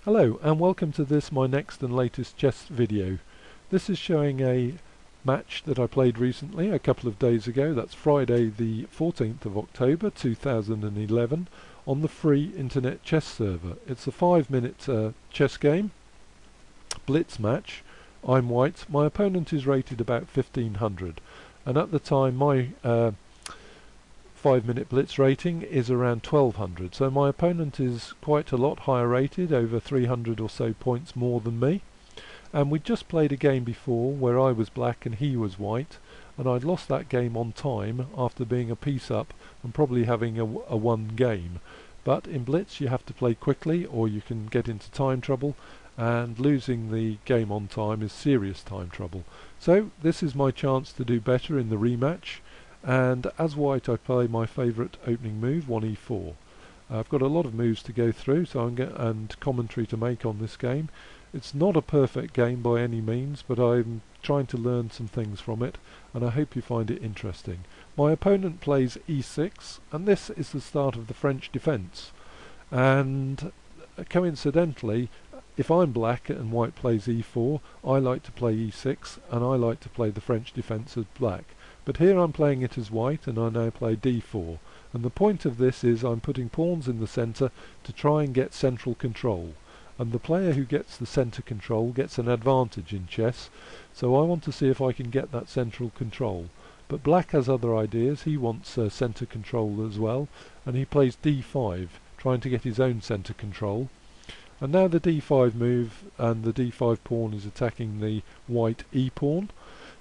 Hello and welcome to this, my next and latest chess video. This is showing a match that I played recently, a couple of days ago. That's Friday the 14th of October 2011 on the free internet chess server. It's a 5-minute chess game, blitz match. I'm white, my opponent is rated about 1500, and at the time my 5-minute blitz rating is around 1200, so my opponent is quite a lot higher rated, over 300 or so points more than me. And we just played a game before where I was black and he was white, and I'd lost that game on time after being a piece up and probably having a one game. But in blitz you have to play quickly or you can get into time trouble, and losing the game on time is serious time trouble. So this is my chance to do better in the rematch. And as white I play my favourite opening move, 1e4. I've got a lot of moves to go through and commentary to make on this game. It's not a perfect game by any means, but I'm trying to learn some things from it, and I hope you find it interesting. My opponent plays e6, and this is the start of the French defence. And coincidentally, if I'm black and white plays e4, I like to play e6, and I like to play the French defence as black. But here I'm playing it as white, and I now play d4. And the point of this is I'm putting pawns in the centre to try and get central control. And the player who gets the centre control gets an advantage in chess, so I want to see if I can get that central control. But black has other ideas. He wants centre control as well, and he plays d5, trying to get his own centre control. And now the d5 move, and the d5 pawn is attacking the white e pawn.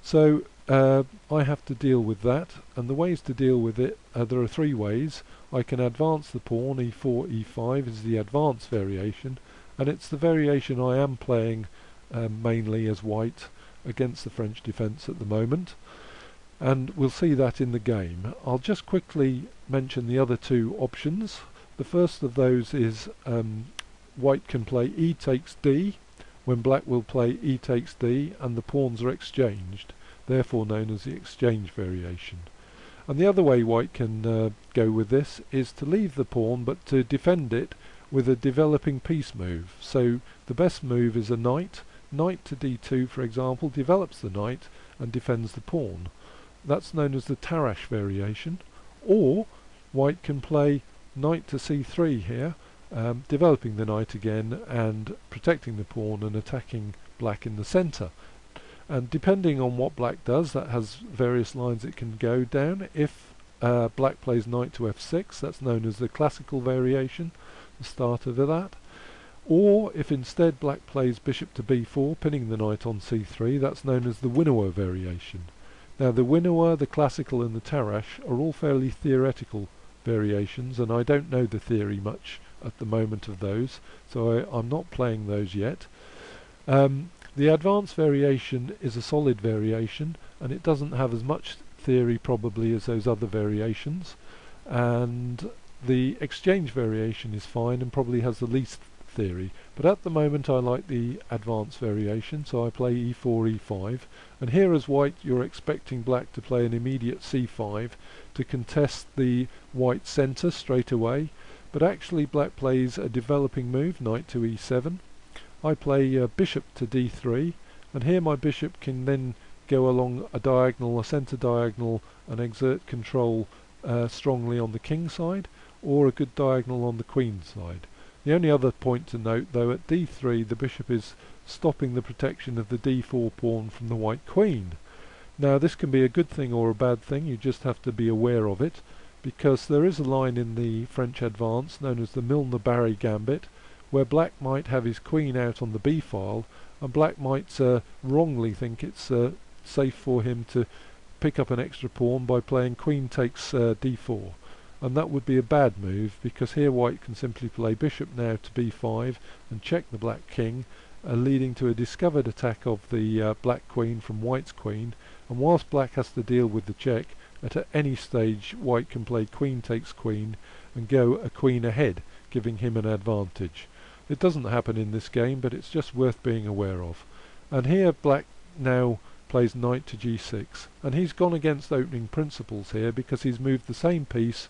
So I have to deal with that, and the ways to deal with it, there are three ways. I can advance the pawn, e4, e5 is the advance variation, and it's the variation I am playing mainly as white against the French defence at the moment, and we'll see that in the game. I'll just quickly mention the other two options. The first of those is white can play e takes d, when black will play e takes d, and the pawns are exchanged, therefore known as the exchange variation. And the other way white can go with this is to leave the pawn but to defend it with a developing piece move. So the best move is a knight. Knight to d2, for example, develops the knight and defends the pawn. That's known as the Tarrasch variation. Or white can play knight to c3 here, developing the knight again and protecting the pawn and attacking black in the centre. And depending on what black does, that has various lines it can go down. If black plays knight to f6, that's known as the classical variation, the start of that. Or if instead black plays bishop to b4, pinning the knight on c3, that's known as the Winawer variation. Now the Winawer, the classical and the Tarrasch are all fairly theoretical variations, and I don't know the theory much at the moment of those, so I'm not playing those yet. The advanced variation is a solid variation, and it doesn't have as much theory probably as those other variations, and the exchange variation is fine and probably has the least theory, but at the moment I like the advanced variation, so I play e4, e5, and here as white you're expecting black to play an immediate c5 to contest the white centre straight away, but actually black plays a developing move, knight to e7. I play bishop to d3, and here my bishop can then go along a diagonal, a centre diagonal, and exert control strongly on the king side, or a good diagonal on the queen side. The only other point to note though, at d3 the bishop is stopping the protection of the d4 pawn from the white queen. Now this can be a good thing or a bad thing, you just have to be aware of it, because there is a line in the French advance known as the Milner-Barry gambit, where black might have his queen out on the b file, and black might wrongly think it's safe for him to pick up an extra pawn by playing queen takes d4, and that would be a bad move, because here white can simply play bishop now to b5 and check the black king, leading to a discovered attack of the black queen from white's queen, and whilst black has to deal with the check, at any stage white can play queen takes queen and go a queen ahead, giving him an advantage. It doesn't happen in this game, but it's just worth being aware of. And here black now plays knight to g6, and he's gone against opening principles here because he's moved the same piece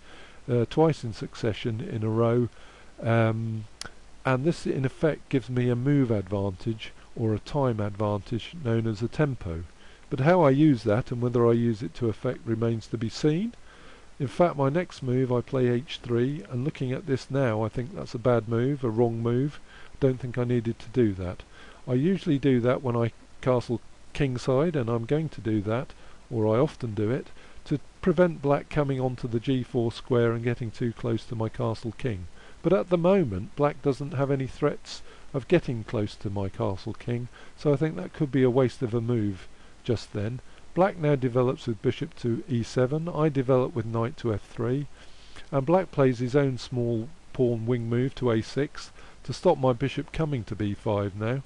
twice in succession in a row and this in effect gives me a move advantage or a time advantage known as a tempo. But how I use that and whether I use it to effect remains to be seen. In fact, my next move I play h3, and looking at this now I think that's a bad move, a wrong move. Don't think I needed to do that. I usually do that when I castle kingside, and I'm going to do that, or I often do it, to prevent black coming onto the g4 square and getting too close to my castle king. But at the moment black doesn't have any threats of getting close to my castle king, so I think that could be a waste of a move just then. Black now develops with bishop to e7, I develop with knight to f3, and black plays his own small pawn wing move to a6 to stop my bishop coming to b5 now.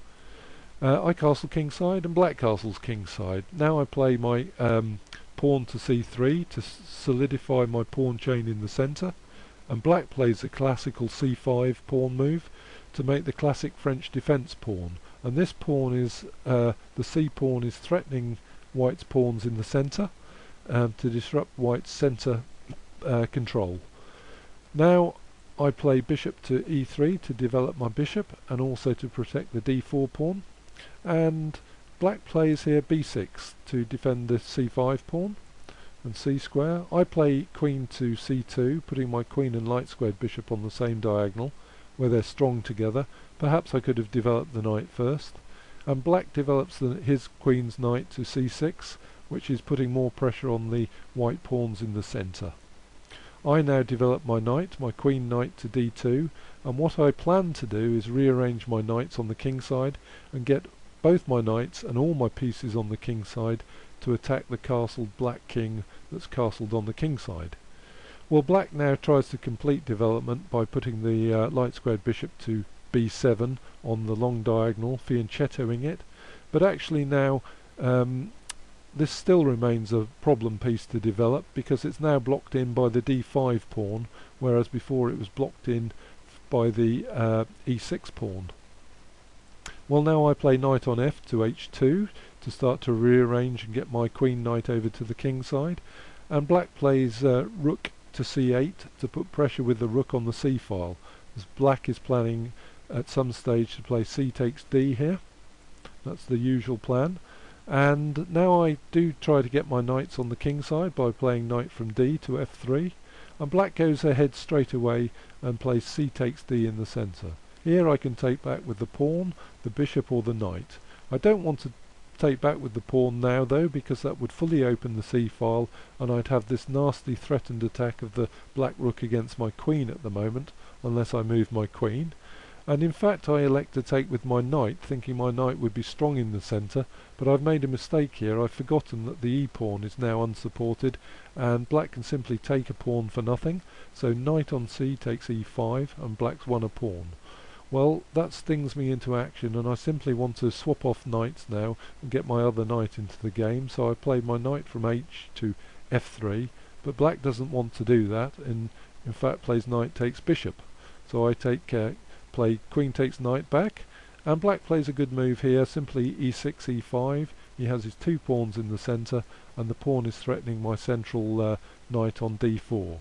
I castle kingside and black castles kingside. Now I play my pawn to c3 to solidify my pawn chain in the centre, and black plays a classical c5 pawn move to make the classic French defence pawn, and this pawn is the c pawn is threatening white's pawns in the centre to disrupt white's centre control. Now I play bishop to e3 to develop my bishop and also to protect the d4 pawn, and black plays here b6 to defend the c5 pawn and c square. I play queen to c2, putting my queen and light squared bishop on the same diagonal where they're strong together. Perhaps I could have developed the knight first, and black develops his queen's knight to c6, which is putting more pressure on the white pawns in the centre. I now develop my knight, my queen knight to d2, and what I plan to do is rearrange my knights on the king side and get both my knights and all my pieces on the king side to attack the castled black king that's castled on the king side. Well, black now tries to complete development by putting the light squared bishop to b7 on the long diagonal, fianchettoing it, but actually now this still remains a problem piece to develop because it's now blocked in by the d5 pawn, whereas before it was blocked in by the e6 pawn. Well, now I play knight on f to h2 to start to rearrange and get my queen knight over to the king side, and black plays rook to c8 to put pressure with the rook on the c file, as black is planning at some stage to play c takes d here. That's the usual plan. And now I do try to get my knights on the king side by playing knight from d to f3, and black goes ahead straight away and plays c takes d in the centre. Here I can take back with the pawn, the bishop or the knight. I don't want to take back with the pawn now though, because that would fully open the c file and I'd have this nasty threatened attack of the black rook against my queen at the moment, unless I move my queen. And in fact I elect to take with my knight, thinking my knight would be strong in the centre, but I've made a mistake here. I've forgotten that the e-pawn is now unsupported and black can simply take a pawn for nothing, so knight on c takes e5 and black's won a pawn. Well, that stings me into action, and I simply want to swap off knights now and get my other knight into the game, so I play my knight from h to f3, but black doesn't want to do that and in fact plays knight takes bishop. So I play queen takes knight back, and black plays a good move here, simply e6, e5. He has his two pawns in the centre and the pawn is threatening my central knight on d4.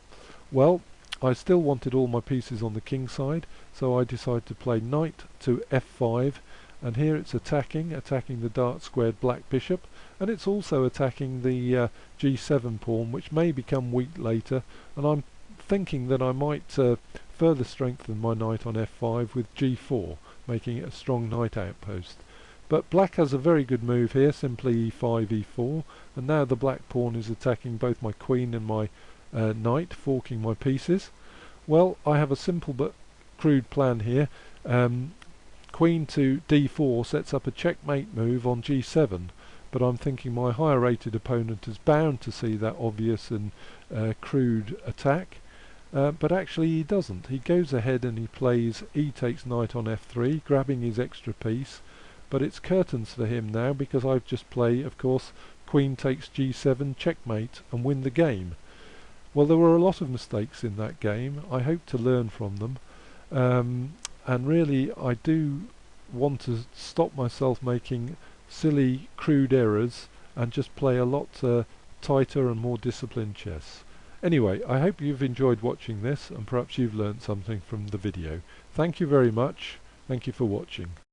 Well, I still wanted all my pieces on the king side, so I decide to play knight to f5, and here it's attacking the dark squared black bishop, and it's also attacking the g7 pawn, which may become weak later, and I'm thinking that I might further strengthen my knight on f5 with g4, making it a strong knight outpost. But black has a very good move here, simply e5, e4, and now the black pawn is attacking both my queen and my knight, forking my pieces. Well, I have a simple but crude plan here. Queen to d4 sets up a checkmate move on g7, but I'm thinking my higher rated opponent is bound to see that obvious and crude attack, but actually he doesn't. He goes ahead and he plays e takes knight on f3, grabbing his extra piece, but it's curtains for him now because I've just played, of course, queen takes g7 checkmate and win the game. Well, there were a lot of mistakes in that game. I hope to learn from them, and really I do want to stop myself making silly, crude errors and just play a lot tighter and more disciplined chess. Anyway, I hope you've enjoyed watching this and perhaps you've learnt something from the video. Thank you very much. Thank you for watching.